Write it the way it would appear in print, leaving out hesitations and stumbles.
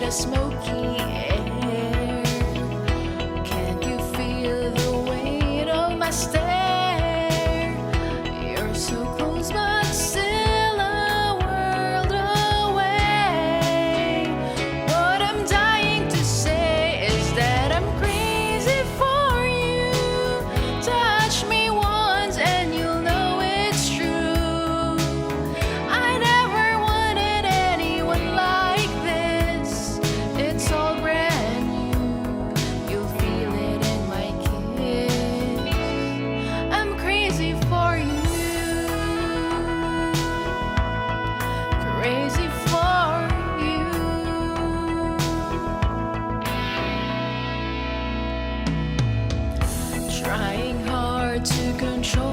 the smoky air. Can you feel the weight of my stare? You're so close but still a world away. What I'm dying to say is that I'm crazy for you. Touch me once and you'll know it's true. I never wanted anyone like this. It's all brand new. You'll feel it in my kiss. I'm crazy for you. Crazy for you. Trying hard to control